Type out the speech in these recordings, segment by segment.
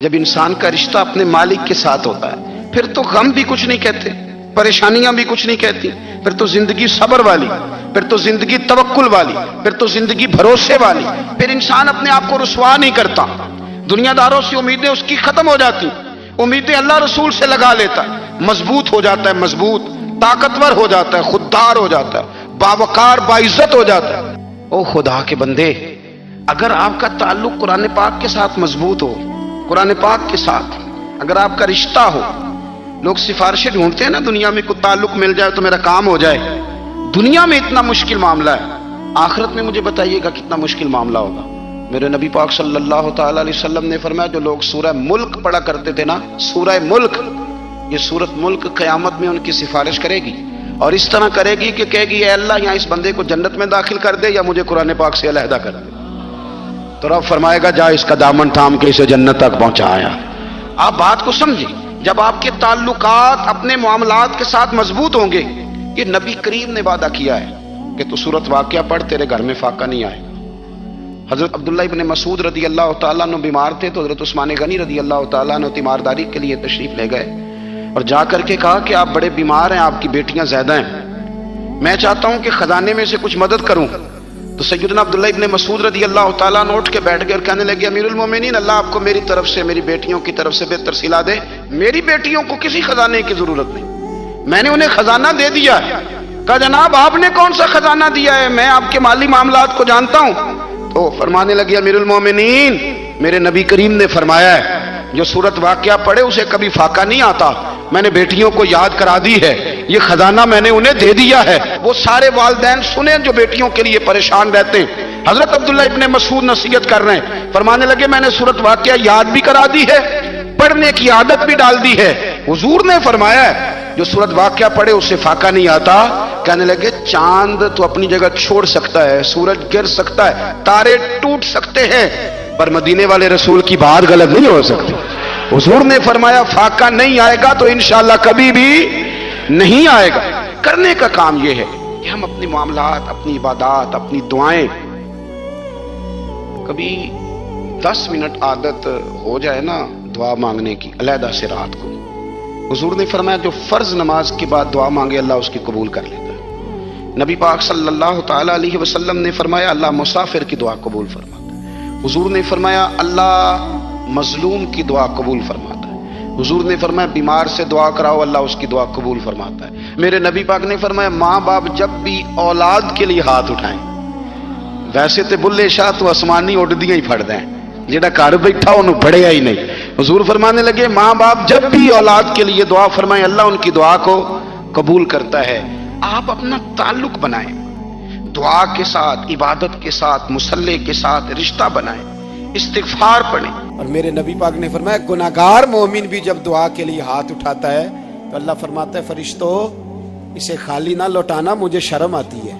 جب انسان کا رشتہ اپنے مالک کے ساتھ ہوتا ہے پھر تو غم بھی کچھ نہیں کہتے، پریشانیاں بھی کچھ نہیں کہتی، پھر تو زندگی صبر والی، پھر تو زندگی توکل والی، پھر تو زندگی بھروسے والی، پھر انسان اپنے آپ کو رسوا نہیں کرتا، دنیا داروں سے امیدیں اس کی ختم ہو جاتی، امیدیں اللہ رسول سے لگا لیتا ہے، مضبوط ہو جاتا ہے، مضبوط طاقتور ہو جاتا ہے، خوددار ہو جاتا ہے، باوقار باعزت ہو جاتا ہے۔ او خدا کے بندے، اگر آپ کا تعلق قرآن پاک کے ساتھ مضبوط ہو، قرآن پاک کے ساتھ اگر آپ کا رشتہ ہو، لوگ سفارشیں ڈھونڈتے ہیں نا، دنیا میں کوئی تعلق مل جائے تو میرا کام ہو جائے، دنیا میں اتنا مشکل معاملہ ہے، آخرت میں مجھے بتائیے گا کتنا مشکل معاملہ ہوگا۔ میرے نبی پاک صلی اللہ تعالی علیہ وسلم نے فرمایا، جو لوگ سورہ ملک پڑھا کرتے تھے نا، سورہ ملک، یہ سورت ملک قیامت میں ان کی سفارش کرے گی، اور اس طرح کرے گی کہ کہے گی اے اللہ یہاں اس بندے کو جنت میں داخل کر دے یا مجھے قرآن پاک سے علیحدہ کر دے، تو رب فرمائے گا جا اس کا دامن تھام کے اسے جنت تک پہنچایا۔ آپ بات کو سمجھیں، جب آپ کے تعلقات اپنے معاملات کے ساتھ مضبوط ہوں گے، یہ نبی کریم نے وعدہ کیا ہے کہ تو سورت واقعہ پڑھ، تیرے گھر میں فاقہ نہیں آئے گا۔ حضرت عبداللہ ابن مسعود رضی اللہ تعالیٰ عنہ بیمار تھے تو حضرت عثمان غنی رضی اللہ تعالیٰ عنہ تیمارداری کے لیے تشریف لے گئے اور جا کر کے کہا کہ آپ بڑے بیمار ہیں، آپ کی بیٹیاں زیادہ ہیں، میں چاہتا ہوں کہ خزانے میں سے کچھ مدد کروں۔ تو سیدنا عبداللہ ابن مسعود رضی اللہ تعالیٰ عنہ اٹھ کے بیٹھ گئے اور کہنے لگے، امیر المومنین، اللہ آپ کو میری طرف سے میری بیٹیوں کی طرف سے بہتر صلہ دے، میری بیٹیوں کو کسی خزانے کی ضرورت نہیں، میں نے انہیں خزانہ دے دیا ہے۔ کہا جناب آپ نے کون سا خزانہ دیا ہے، میں آپ کے مالی معاملات کو جانتا ہوں۔ تو فرمانے لگے، امیر المومنین، میرے نبی کریم نے فرمایا ہے جو سورت واقعہ پڑھے اسے کبھی فاقہ نہیں آتا، میں نے بیٹیوں کو یاد کرا دی ہے، یہ خزانہ میں نے انہیں دے دیا ہے۔ وہ سارے والدین سنیں جو بیٹیوں کے لیے پریشان رہتے ہیں، حضرت عبداللہ ابن مسعود نصیحت کر رہے ہیں، فرمانے لگے میں نے سورت واقعہ یاد بھی کرا دی ہے، پڑھنے کی عادت بھی ڈال دی ہے، حضور نے فرمایا ہے جو سورت واقعہ پڑھے اسے فاقہ نہیں آتا۔ کہنے لگے چاند تو اپنی جگہ چھوڑ سکتا ہے، سورج گر سکتا ہے، تارے ٹوٹ سکتے ہیں، پر مدینے والے رسول کی بات غلط نہیں ہو سکتی۔ حضور نے فرمایا فاقہ نہیں آئے گا تو انشاءاللہ کبھی بھی نہیں آئے گا۔ کرنے کا کام یہ ہے کہ ہم اپنے معاملات، اپنی عبادات، اپنی دعائیں، کبھی 10 منٹ عادت ہو جائے نا دعا مانگنے کی، علیحدہ سے رات کو، حضور نے فرمایا جو فرض نماز کے بعد دعا مانگے اللہ اس کی قبول کر لیتا ہے۔ نبی پاک صلی اللہ تعالی علیہ وسلم نے فرمایا اللہ مسافر کی دعا قبول فرماتا ہے۔ حضور نے فرمایا اللہ مظلوم کی دعا قبول فرماتا ہے۔ حضور نے فرمایا بیمار سے دعا کراؤ اللہ اس کی دعا قبول فرماتا ہے۔ میرے نبی پاک نے فرمایا ماں باپ جب بھی اولاد کے لیے ہاتھ اٹھائیں، ویسے تے بلے شاہ تو آسمانی اڈدیاں ہی پھڑ دیں، جڑا گھر بیٹھا انہوں پڑھیا ہی نہیں۔ حضور فرمانے لگے ماں باپ جب بھی اولاد کے لیے دعا فرمائیں اللہ ان کی دعا کو قبول کرتا ہے۔ آپ اپنا تعلق بنائیں، دعا کے ساتھ، عبادت کے ساتھ، مصلی کے ساتھ رشتہ بنائیں، استغفار پڑھیں۔ اور میرے نبی پاک نے فرمایا گناہگار مومن بھی جب دعا کے لیے ہاتھ اٹھاتا ہے تو اللہ فرماتا ہے فرشتوں اسے خالی نہ لوٹانا، مجھے شرم آتی ہے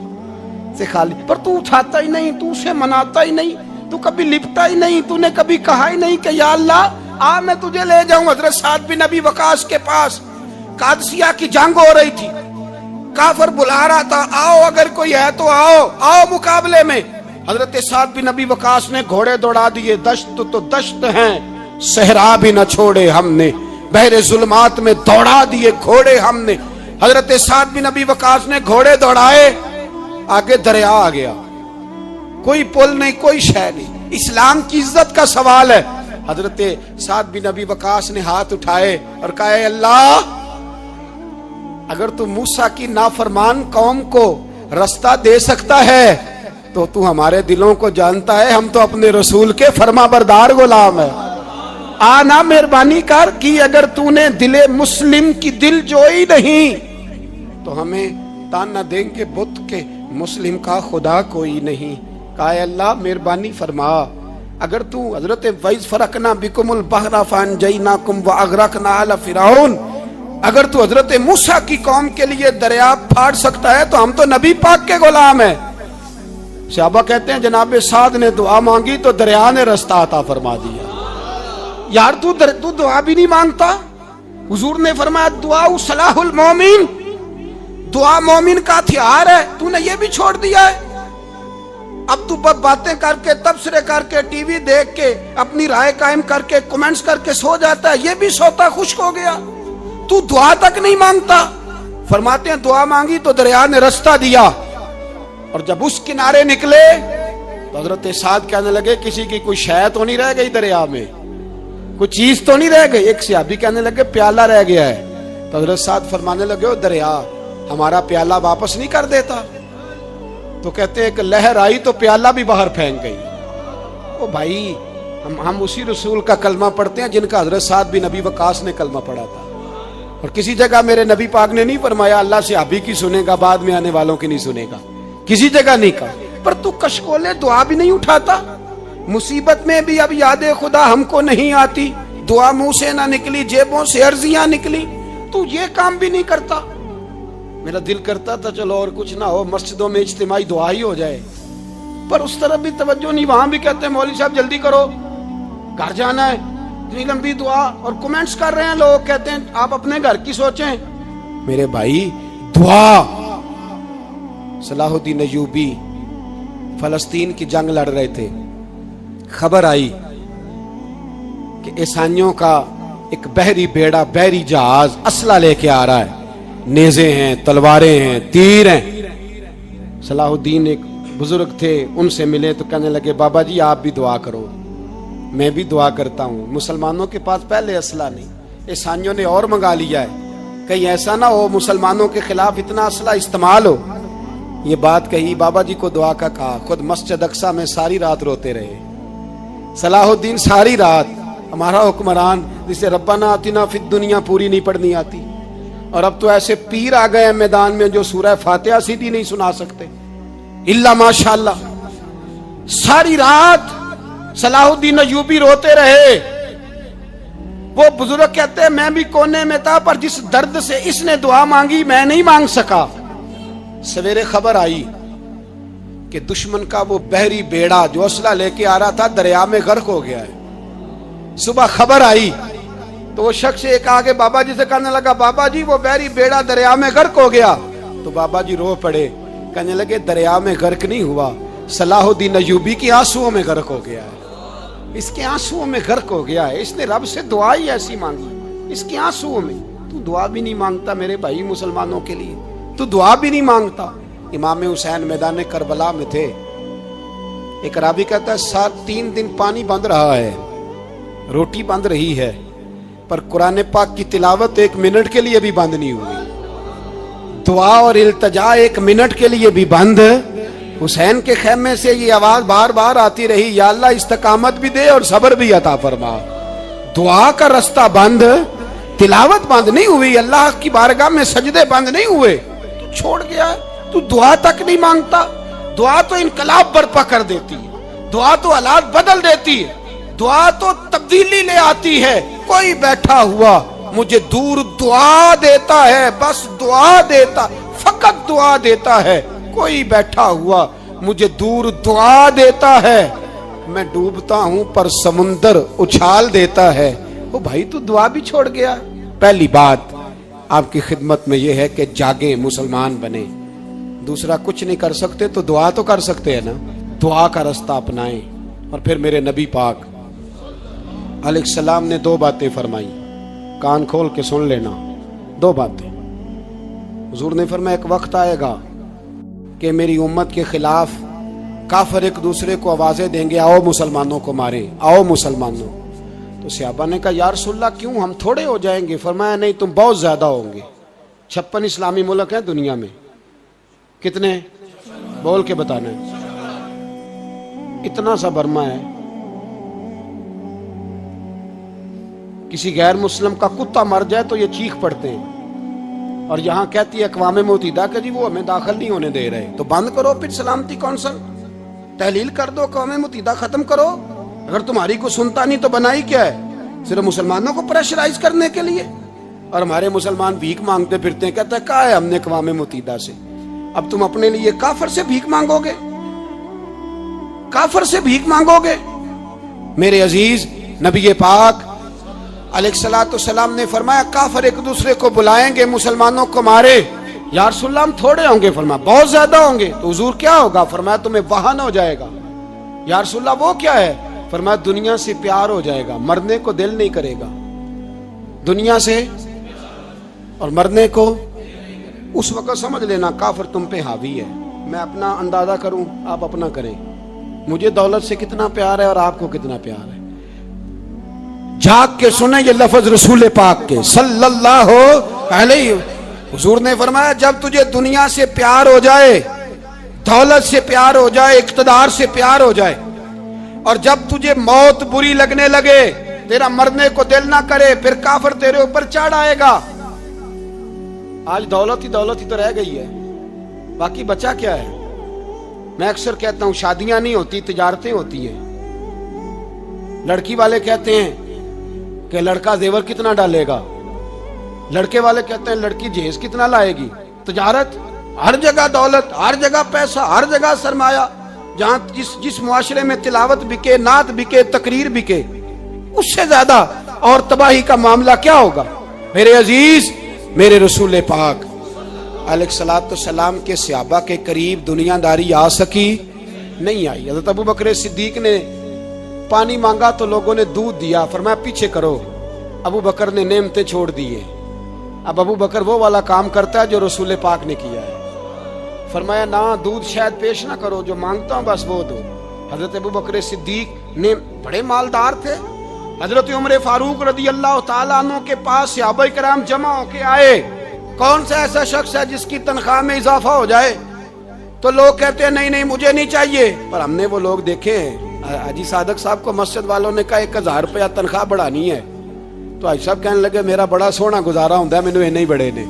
اسے خالی، پر تو اٹھاتا ہی نہیں، تو اسے مناتا ہی نہیں، تو کبھی لپٹا ہی نہیں، تو نے کبھی کہا ہی نہیں کہ یا اللہ آ میں تجھے لے جاؤں۔ حضرت سعد بن ابی وقاص کے پاس قادسیہ کی جنگ ہو رہی تھی، کافر بلا رہا تھا آؤ اگر کوئی ہے تو آؤ، آؤ مقابلے میں۔ حضرت سعد بن ابی وقاص نے گھوڑے دوڑا دیے، دشت تو دشت ہیں صحرا بھی نہ چھوڑے ہم نے، بحر ظلمات میں دوڑا دیے گھوڑے ہم نے۔ حضرت سعد بن ابی وقاص نے گھوڑے دوڑائے، آگے دریا آ گیا، کوئی پل نہیں، کوئی شے نہیں، اسلام کی عزت کا سوال ہے۔ حضرت سعد بن ابی وقاص نے ہاتھ اٹھائے اور کہا اے اللہ اگر تو موسیٰ کی نافرمان قوم کو رستہ دے سکتا ہے تو تو ہمارے دلوں کو جانتا ہے، ہم تو اپنے رسول کے فرما بردار غلام ہیں، آنا مہربانی کر کی اگر تو نے دل مسلم کی دل جوئی نہیں تو ہمیں تانا دیں گے بت کے مسلم کا خدا کوئی نہیں۔ کہا اے اللہ مہربانی فرما اگر تو حضرت وَإِذْ فَرَقْنَا بِكُمُ الْبَحْرَ فَأَنْجَيْنَاكُمْ وَأَغْرَقْنَا آلَ فِرْعَوْنَ، اگر تو حضرت موسیٰ کی قوم کے لیے دریا پھاڑ سکتا ہے تو ہم تو نبی پاک کے غلام ہیں۔ صحابہ کہتے ہیں جناب سعد نے دعا مانگی تو دریا نے رستہ عطا فرما دیا۔ یار تو دعا بھی نہیں مانگتا؟ حضور نے فرمایا دعا صلاح المومن، دعا مومن کا ہتھیار ہے، تو نے یہ بھی چھوڑ دیا ہے۔ اب تو باتیں کر کے تبصرے کر کے ٹی وی دیکھ کے اپنی رائے قائم کر کے کمنٹس کر کے سو جاتا ہے، یہ بھی سوتا خشک ہو گیا، تو دعا تک نہیں مانگتا۔ فرماتے ہیں دعا مانگی تو دریا نے رستہ دیا، اور جب اس کنارے نکلے تو حضرت سعد کہنے لگے کسی کی کوئی شے تو نہیں رہ گئی دریا میں، کوئی چیز تو نہیں رہ گئی۔ ایک صحابی کہنے لگے پیالہ رہ گیا ہے، تو حضرت سعد فرمانے لگے او دریا ہمارا پیالہ واپس نہیں کر دیتا؟ تو کہتے ہیں کہ لہر آئی تو پیالہ بھی باہر پھینک گئی۔ او بھائی ہم اسی رسول کا کلمہ پڑھتے ہیں جن کا حضرت سعد بن ابی وقاص نے کلمہ پڑھا تھا، اور کسی جگہ میرے نبی پاک نے نہیں فرمایا اللہ صحابی کی سنے گا بعد میں آنے والوں کی نہیں سنے گا، کسی جگہ نہیں کہا۔ پر تو کشکولے دعا بھی نہیں اٹھاتا، مصیبت میں بھی اب یاد خدا ہم کو نہیں آتی، دعا منہ سے نہ نکلی جیبوں سے عرضیاں نکلی، تو یہ کام بھی نہیں کرتا۔ میرا دل کرتا تھا چلو اور کچھ نہ ہو مسجدوں میں اجتماعی دعا ہی ہو جائے، پر اس طرف بھی توجہ نہیں، وہاں بھی کہتے ہیں مولوی صاحب جلدی کرو گھر جانا ہے، اتنی لمبی دعا، اور کمنٹس کر رہے ہیں لوگ، کہتے ہیں آپ اپنے گھر کی سوچیں۔ میرے بھائی دعا، صلاح الدین ایوبی فلسطین کی جنگ لڑ رہے تھے، خبر آئی کہ عیسائیوں کا ایک بحری بیڑا بحری جہاز اسلحہ لے کے آ رہا ہے، نیزے ہیں تلواریں ہیں تیر ہیں۔ صلاح الدین ایک بزرگ تھے، ان سے ملے تو کہنے لگے بابا جی آپ بھی دعا کرو۔ میں بھی دعا کرتا ہوں، مسلمانوں کے پاس پہلے اسلحہ نہیں، عیسائیوں نے اور منگا لیا ہے، کہیں ایسا نہ ہو مسلمانوں کے خلاف اتنا اسلحہ استعمال ہو۔ یہ بات کہی، بابا جی کو دعا کا کہا، خود مسجد اقصی میں ساری رات روتے رہے۔ صلاح الدین ساری رات، ہمارا حکمران جسے ربنا آتنا فی الدنیا پوری نہیں پڑھنی آتی، اور اب تو ایسے پیر آ گئے ہیں میدان میں جو سورہ فاتحہ سیدھی نہیں سنا سکتے الا ماشاءاللہ۔ ساری رات صلاح الدین ایوبی روتے رہے۔ وہ بزرگ کہتے ہیں میں بھی کونے میں تھا، پر جس درد سے اس نے دعا مانگی میں نہیں مانگ سکا۔ سویرے خبر آئی کہ دشمن کا وہ بحری بیڑا جو اسلحہ لے کے آ رہا تھا دریا میں غرق ہو گیا ہے۔ صبح خبر آئی تو وہ شخص ایک آگے بابا جی سے کہنے لگا بابا جی وہ بحری بیڑا دریا میں غرق ہو گیا، تو بابا جی رو پڑے، کہنے لگے دریا میں غرق نہیں ہوا، صلاح الدین ایوبی کی آنسوؤں میں غرق ہو گیا ہے، اس کے آنسوؤں میں غرق ہو گیا ہے، اس نے رب سے دعا ہی ایسی مانگی اس کے آنسوؤں میں۔ تو دعا بھی نہیں مانگتا میرے بھائی مسلمانوں کے لیے، تو دعا بھی نہیں مانگتا۔ امام حسین میدان کربلا میں تھے، ایک راوی کہتا ہے 3 دن پانی بند رہا ہے، روٹی بند رہی ہے، پر قرآن پاک کی تلاوت 1 منٹ کے لیے بھی بند نہیں ہوئی، دعا اور التجا 1 منٹ کے لیے بھی بند۔ حسین کے خیمے سے یہ آواز بار بار آتی رہی، یا اللہ استقامت بھی دے اور صبر بھی عطا فرما۔ دعا کا رستہ بند، تلاوت بند نہیں ہوئی، اللہ کی بارگاہ میں سجدے بند نہیں ہوئے، تو چھوڑ گیا ہے، تو دعا تک نہیں مانگتا۔ دعا تو انقلاب برپا کر دیتی ہے، دعا تو حالات بدل دیتی ہے، دعا تو تبدیلی لے آتی ہے۔ کوئی بیٹھا ہوا مجھے دور دعا دیتا ہے، بس دعا دیتا، فقط دعا دیتا ہے۔ کوئی بیٹھا ہوا مجھے دور دعا دیتا ہے، میں ڈوبتا ہوں پر سمندر اچھال دیتا ہے۔ وہ بھائی تو دعا بھی چھوڑ گیا۔ پہلی بات آپ کی خدمت میں یہ ہے کہ جاگیں، مسلمان بنے۔ دوسرا کچھ نہیں کر سکتے تو دعا تو کر سکتے ہیں نا، دعا کا رستہ اپنائیں۔ اور پھر میرے نبی پاک علیہ السلام نے 2 باتیں فرمائی، کان کھول کے سن لینا، 2 باتیں۔ حضور نے فرمایا ایک وقت آئے گا کہ میری امت کے خلاف کافر ایک دوسرے کو آوازیں دیں گے آؤ مسلمانوں کو ماریں، آؤ مسلمانوں۔ تو صحابہ نے کہا یا رسول اللہ کیوں، ہم تھوڑے ہو جائیں گے؟ فرمایا نہیں تم بہت زیادہ ہوں گے۔ 56 اسلامی ملک ہیں دنیا میں، کتنے بول کے بتانا ہے؟ اتنا سا برما ہے، کسی غیر مسلم کا کتا مر جائے تو یہ چیخ پڑتے ہیں، اور یہاں کہتی ہے اقوام متحدہ کہ جی وہ ہمیں داخل نہیں ہونے دے رہے، تو بند کرو پھر سلامتی کونسل، تحلیل کر دو، اقوام متحدہ ختم کرو۔ اگر تمہاری کو سنتا نہیں تو بنائی کیا ہے؟ صرف مسلمانوں کو پریشرائز کرنے کے لیے۔ اور ہمارے مسلمان بھیک مانگتے پھرتے ہیں، کہتا ہے کہا ہے ہم نے اقوام متحدہ سے، اب تم اپنے لیے کافر سے بھیک مانگو گے، کافر سے بھیک مانگو گے؟ میرے عزیز نبی پاک علیہ الصلوۃ والسلام نے فرمایا کافر ایک دوسرے کو بلائیں گے مسلمانوں کو مارے، या रसूलल्लाह हम थोड़े होंगे, फरमाया बहुत ज्यादा होंगे। तो हुजूर क्या होगा? फरमाया तुम्हें वहन हो जाएगा। या रसूलल्लाह वो क्या है? फरमाया दुनिया से प्यार हो जाएगा, मरने को दिल नहीं करेगा। दुनिया से और मरने को, उस वक्त समझ लेना काफिर तुम पे हावी है। मैं अपना अंदाजा करूं, आप अपना करें। मुझे दौलत से कितना प्यार है और आपको कितना प्यार है। झांक के सुने ये लफ्ज रसूल पाक के सल्लल्लाहु अलैहि। हुजूर ने फरमाया जब तुझे दुनिया से प्यार हो जाए, दौलत से प्यार हो जाए, इक्तदार से प्यार हो जाए, और जब तुझे मौत बुरी लगने लगे, तेरा मरने को दिल ना करे, फिर काफिर तेरे ऊपर चढ़ आएगा। आज दौलत ही तो रह गई है, बाकी बचा क्या है? मैं अक्सर कहता हूं शादियां नहीं होती, तिजारतें होती हैं। लड़की वाले कहते हैं कि लड़का जेवर कितना डालेगा, लड़के वाले कहते हैं लड़की जहेज कितना लाएगी। तिजारत, हर जगह दौलत, हर जगह पैसा, हर जगह सरमाया। जहां जिस मुआशरे में तिलावत बिके, नात बिके, तकरीर बिके, उससे ज्यादा और तबाही का मामला क्या होगा? मेरे अजीज, मेरे रसूल पाक अलैहिस्सलाम के सहाबा के करीब दुनियादारी आ सकी नहीं आई। हज़रत अबू बकर सिद्दीक ने पानी मांगा तो लोगों ने दूध दिया, फरमाया पीछे करो। अबू बकर ने नेमतें छोड़ दिए। अब अबू बकर वो वाला काम करता है जो रसूल पाक ने किया है। फरमाया ना, दूध शायद पेश ना करो, जो मांगता हूं बस वो दो। हजरत अबू बकर सिद्दीक ने बड़े मालदार थे। हजरत उमर फारूक रदी अल्लाह तआला अन्हु के पास सहाबाए किराम जमा होके आए। कौन सा ऐसा शख्स है जिसकी तनख्वाह में इजाफा हो जाए? तो लोग कहते हैं नहीं नहीं मुझे नहीं चाहिए। पर हमने वो लोग देखे हैं, हाजी सादक साहब को मस्जिद वालों ने कहा 1000 रुपया तनख्वाह बढ़ानी है, तो हाजी साहब कहने लगे मेरा बड़ा सोना गुजारा होता है, मैंने इन्ने ही बड़े ने।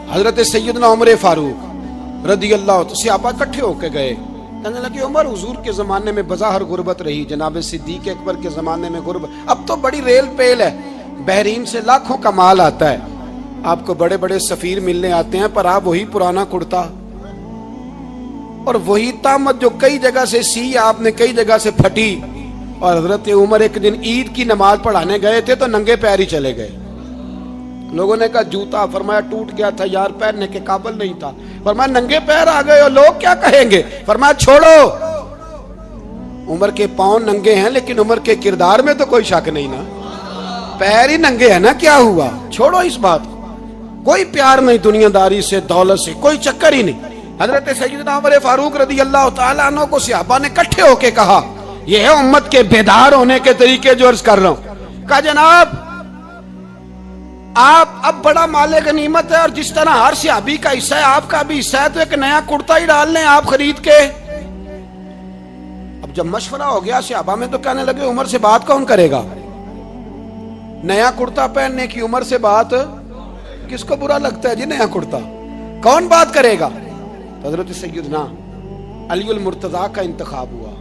हजरत सैयदना उमर फारूक रदी अल्लाह तो सहाबा इकट्ठे होके गए, कहने लगे उमर हुजूर के जमाने में बज़ाहिर गुर्बत रही, जनाब सिद्दीक अकबर के जमाने में गुर्बत, अब तो बड़ी रेल पेल है, बहरीन से लाखों का माल आता है, आपको बड़े बड़े सफीर मिलने आते हैं, पर आप वही पुराना कुर्ता और वही तामत जो कई जगह से सी आपने कई जगह से फटी। और हजरत उमर एक दिन ईद की नमाज पढ़ाने गए थे तो नंगे पैर ही चले गए। लोगों ने कहा जूता, फरमाया टूट गया था यार, पहनने के काबिल नहीं था। फरमाया नंगे पैर आ गए हो, लोग क्या कहेंगे? फरमाया छोड़ो, उमर के पांव नंगे हैं लेकिन उमर के किरदार में तो कोई शक नहीं ना, पैर ही नंगे है ना, क्या हुआ? छोड़ो इस बात को, कोई प्यार नहीं दुनियादारी से, दौलत से, कोई चक्कर ही नहीं। हजरत सैयदना उमर फारूक रदी अल्लाह तआला अन्हु को सहाबा ने इकट्ठे होके कहा, यह है उम्मत के बेदार होने के तरीके जो अर्ज कर रहा हूं। कहा जनाब आप अब बड़ा माले गनीमत है और जिस तरह हर सहाबी का हिस्सा है आपका भी हिस्सा है, तो एक नया कुर्ता ही डाल लें आप खरीद के। अब जब मशवरा हो गया सहाबा में तो कहने लगे उमर से बात कौन करेगा? नया कुर्ता पहनने की उमर से बात किसको बुरा लगता है जी? नया कुर्ता कौन बात करेगा? हजरत सैयदना अली अल मुर्तजा का इंतखाब हुआ।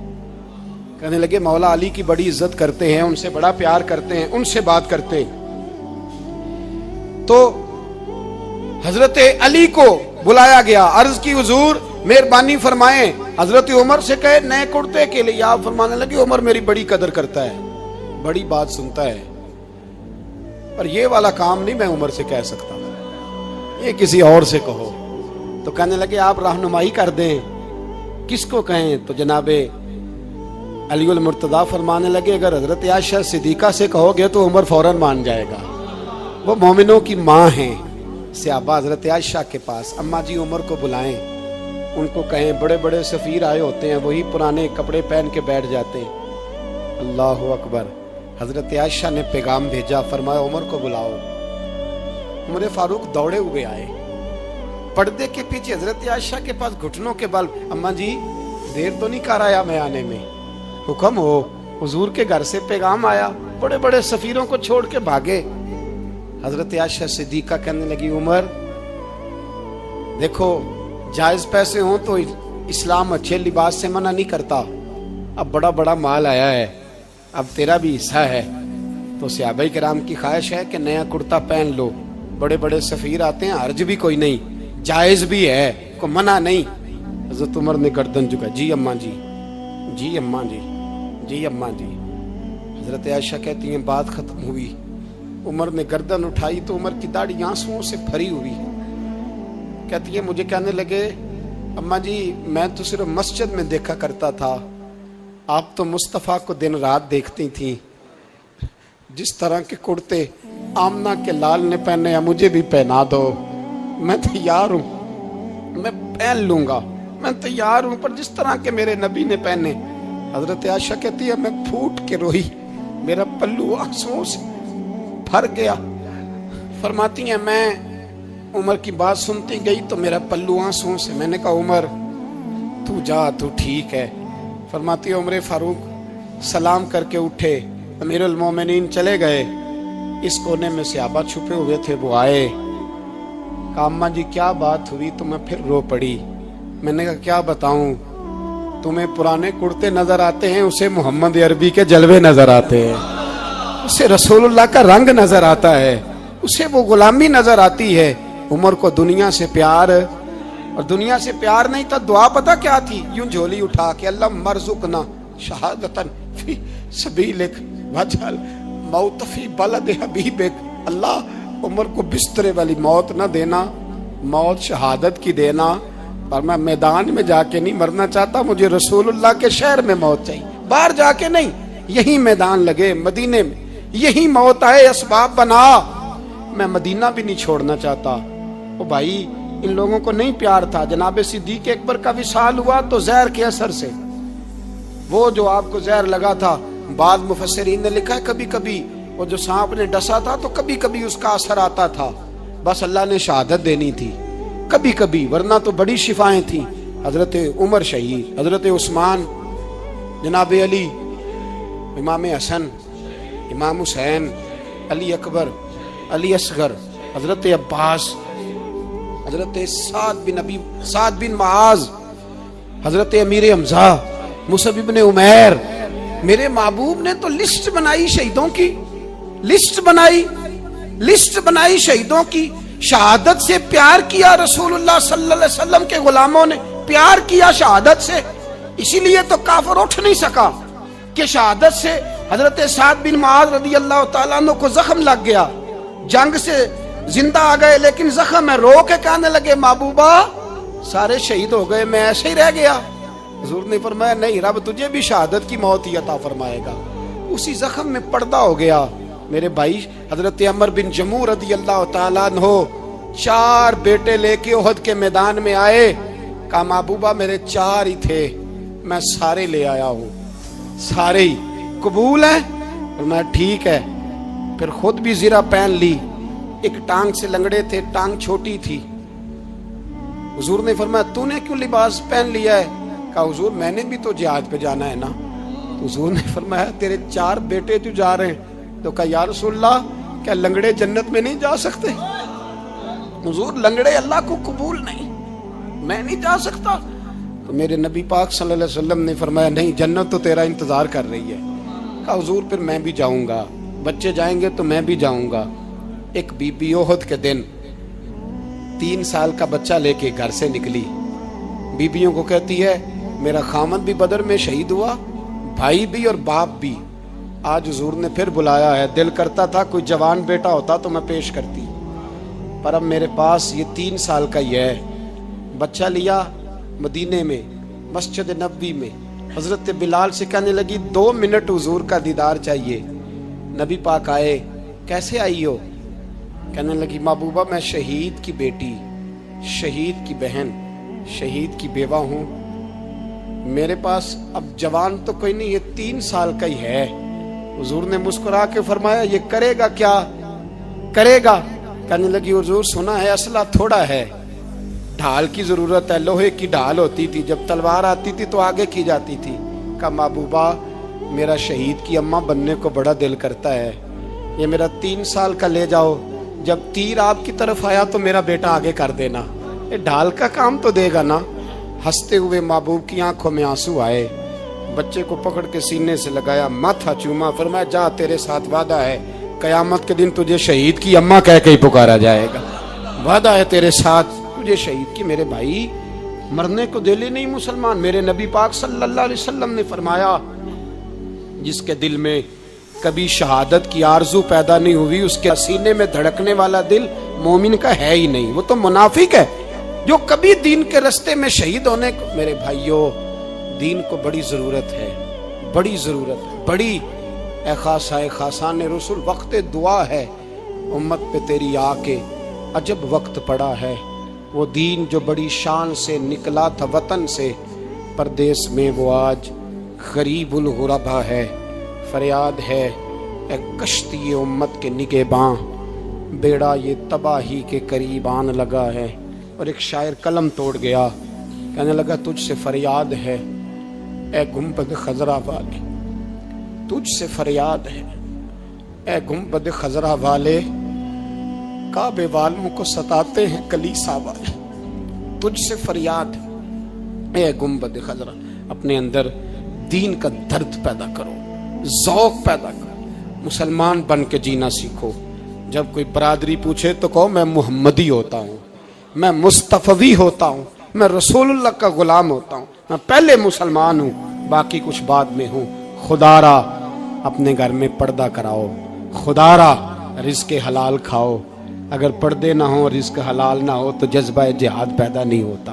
कहने लगे मौला अली की बड़ी इज्जत करते हैं, उनसे बड़ा प्यार करते हैं, उनसे बात करते हैं। तो हजरत अली को बुलाया गया, अर्ज की हुजूर मेहरबानी फरमाएं। हजरत उमर से कहे नए कुर्ते के लिए, आप फरमाने लगे उमर मेरी बड़ी कदर करता है, बड़ी बात सुनता है, पर ये वाला काम नहीं मैं उमर से कह सकता, ये किसी और से कहो। तो कहने लगे आप रहनुमाई कर दें, किसको कहें? तो जनाबे अली उल मुर्तजा फरमाने लगे अगर हजरत आयशा सिद्दीका से कहोगे तो उमर फौरन मान जाएगा, वो मोमिनों की माँ हैं। सहाबा हजरत आयशा के पास, अम्मा जी उमर को बुलाएं, उनको कहें बड़े बड़े सफीर आए होते हैं, वही पुराने कपड़े पहन के बैठ जाते हैं। अल्लाह अकबर। हजरत आयशा ने पैगाम भेजा, फरमाया उमर को बुलाओ। उमर फारूक दौड़े हुए आए, पर्दे के पीछे हजरत आयशा के पास घुटनों के बल, अम्मा जी देर तो नहीं कर आया मैं आने में? हुक्म हो, हुजूर के घर से पैगाम आया, बड़े बड़े सफीरों को छोड़ के भागे। हजरत आयशा सिद्दीका कहने लगी उमर देखो जायज पैसे हो तो इस्लाम अच्छे लिबास से मना नहीं करता, अब बड़ा बड़ा माल आया है, अब तेरा भी हिस्सा है, तो सहाबाए किराम की ख्वाहिश है कि नया कुर्ता पहन लो, बड़े बड़े सफीर आते हैं, हर्ज भी कोई नहीं, जायज भी है, को मना नहीं। हजरत उमर ने गर्दन झुका, जी अम्मा जी, जी अम्मा जी, जी अम्मा जी। हजरत आयशा कहती हैं बात खत्म हुई, उमर ने गर्दन उठाई तो उमर की दाढ़ी आंसुओं से भरी हुई, कहती है मुझे कहने लगे अम्मा जी मैं तो सिर्फ मस्जिद में देखा करता था, आप तो मुस्तफ़ा को दिन रात देखती थी, जिस तरह के कुर्ते आमना के लाल ने पहने हैं मुझे भी पहना दो, मैं तैयार हूँ, मैं पहन लूंगा, मैं तैयार हूँ, पर जिस तरह के मेरे नबी ने पहने। हजरत आयशा कहती है मैं फूट के रोई, मेरा पल्लू आंसुओं से भर गया। फरमाती हैं मैं उमर की बात सुनती गई तो मेरा पल्लू आंसुओं से, मैंने कहा उमर तू जा, तू ठीक है। फरमाती है उमर फारूक सलाम करके उठे, अमीरुल मोमिनीन चले गए, इस कोने में सहाबा छुपे हुए थे, वो आए, कहा अम्मा जी क्या बात हुई? तो मैं फिर रो पड़ी। मैंने कहा क्या बताऊं, तुम्हें पुराने कुर्ते नजर आते हैं, उसे मोहम्मद अरबी के जलवे नजर आते हैं, उसे रसूलुल्लाह का रंग नजर आता है, उसे वो गुलामी नजर आती है। उमर को दुनिया से प्यार, और दुनिया से प्यार नहीं था, दुआ पता क्या थी? यूं झोली उठा के अल्लाह मरजुकना शहादतन फी सबीलिक वजल मौत फी बलद हबीबिक, अल्लाह उमर को बिस्तरे वाली मौत ना देना, मौत शहादत की देना, पर मैं मैदान में जाके नहीं मरना चाहता, मुझे रसूलुल्लाह के शहर में मौत चाहिए, बाहर जाके नहीं, यही मैदान लगे मदीने में, यही मौत आए, असबाब बना, मैं मदीना भी नहीं छोड़ना चाहता। ओ भाई इन लोगों को नहीं प्यार था। जनाब सिद्दीक अकबर का विसाल हुआ तो जहर के असर से, वो जो आपको जहर लगा था, बाद मुफस्सिरीन ने लिखा है कभी कभी वो जो सांप ने डसा था तो कभी कभी उसका असर आता था, बस अल्लाह ने शहादत देनी थी कभी कभी, वरना तो बड़ी शिफाएं थी। हजरत उमर शहीद, हजरत उस्मान, जनाब अली, इमाम हसन, इमाम हुसैन, अली अकबर, अली असगर, हजरत अब्बास, हजरत साद बिन माज, हजरत अमीर हमजा, मुसअब इब्न उमैर, मेरे महबूब ने तो लिस्ट बनाई शहीदों की, लिस्ट बनाई शहीदों की। शहादत से प्यार किया रसूलुल्लाह सल्लल्लाहु अलैहि वसल्लम के गुलामों ने, प्यार किया शहादत से, इसीलिए तो काफिर उठ नहीं सका कि शहादत से हजरत साद बिन माज रदी अल्लाह तआला अन्हु को जख्म लग गया, जंग से जिंदा आ गए लेकिन जख्म है, रो के कहने लगे महबूबा सारे शहीद हो गए, मैं ऐसे ही रह गया। हुजूर ने फरमाया नहीं, रब तुझे भी शहादत की मौत ही अता फरमाएगा। उसी जख्म में पर्दा हो गया। मेरे भाई हजरत अमर बिन जमू रदी अल्लाह तआला अन्हु 4 बेटे लेके ओहद के मैदान में आए, कहा महबूबा मेरे 4 ही थे, मैं सारे ले आया हूँ, सारे ही कबूल है? और मैं ठीक है। फिर खुद भी जीरा पहन ली, एक टांग से लंगड़े थे, टांग छोटी थी। हुजूर ने फरमाया तूने क्यों लिबास पहन लिया है? कहा हुजूर मैंने भी तो जिहाद पे जाना है ना। तो हुजूर ने फरमाया तेरे 4 बेटे जो जा रहे हैं। तो कहा या रसूलल्लाह क्या लंगड़े जन्नत में नहीं जा सकते? हुजूर लंगड़े अल्लाह को कबूल नहीं, मैं नहीं जा सकता। तो मेरे नबी पाक सल्लल्लाहु अलैहि वसल्लम ने फरमाया नहीं, जन्नत तो तेरा इंतजार कर रही है। कहा हुजूर फिर मैं भी जाऊंगा, बच्चे जाएंगे तो मैं भी जाऊंगा। एक बीबी ओहद के दिन 3 साल का बच्चा लेके घर से निकली, बीबियों को कहती है मेरा खामद भी बदर में शहीद हुआ, भाई भी और बाप भी। आज हुजूर ने फिर बुलाया है, दिल करता था कोई जवान बेटा होता तो मैं पेश करती, पर अब मेरे पास ये 3 साल का ही है। बच्चा लिया, मदीने में मस्जिद नबवी में हजरत बिलाल से कहने लगी 2 मिनट हुजूर का दीदार चाहिए। नबी पाक आए, कैसे आई हो? कहने लगी महबूबा मैं शहीद की बेटी, शहीद की बहन, शहीद की बेवा हूँ, मेरे पास अब जवान तो कोई नहीं, ये 3 साल का ही है। हुजूर ने मुस्कुरा के फरमाया ये करेगा क्या करेगा? कहने लगी हुजूर सुना है असला थोड़ा है, ढाल की जरूरत है, लोहे की ढाल होती थी, जब तलवार आती थी तो आगे की जाती थी। कहा महबूबा मेरा शहीद की अम्मा बनने को बड़ा दिल करता है, ये मेरा 3 साल का ले जाओ, जब तीर आपकी तरफ आया तो मेरा बेटा आगे कर देना, ये ढाल का काम तो देगा ना। हंसते हुए महबूब की आंखों में आंसू आए, बच्चे को पकड़ के सीने से लगाया, माथा चूमा, फरमाया जा तेरे साथ वादा है, कयामत के दिन तुझे शहीद की अम्मा कह के ही पुकारा जाएगा, वादा है तेरे साथ, तुझे शहीद की। मेरे भाई मरने को दिल ही नहीं मुसलमान। मेरे नबी पाक सल्लल्लाहु अलैहि वसल्लम ने फरमाया जिसके दिल में कभी शहादत की आरजू पैदा नहीं हुई, उसके सीने में धड़कने वाला दिल मोमिन का है ही नहीं, वो तो मुनाफिक है। जो कभी दीन के रास्ते में शहीद होने को, मेरे भाइयों दीन को बड़ी जरूरत है, बड़ी जरूरत है, बड़ी खासान रसूल वक्त दुआ है, उम्मत पे तेरी आके अजब वक्त पड़ा है। वो दीन जो बड़ी शान से निकला था वतन से, परदेश में वो आज गरीबुल गुरबा है। फरियाद है एक कश्ती उम्मत के निगहबां, बेड़ा ये तबाही के करीब आन लगा है। और एक शायर कलम तोड़ गया, कहने लगा तुझसे फरियाद है ए गुंबद खजरा वाले, तुझसे फरियाद है ए गुंबद खजरा वाले, काबे वालों को सताते हैं कलीसा वाले। तुझसे फरियाद ए गुंबद खजरा। अपने अंदर दीन का दर्द पैदा करो, ज़ौक़ पैदा करो, मुसलमान बन के जीना सीखो। जब कोई बरादरी पूछे तो कहो मैं मुहम्मदी होता हूँ, मैं मुस्तफ़वी होता हूँ, मैं रसूलुल्लाह का गुलाम होता हूँ, मैं पहले मुसलमान हूँ, बाकी कुछ बाद में हूँ। खुदारा अपने घर में पर्दा कराओ, खुदारा रिज़्क़ हलाल खाओ। अगर पर्दे ना हो, रिज़्क़ हलाल ना हो तो जज्बा जिहाद पैदा नहीं होता।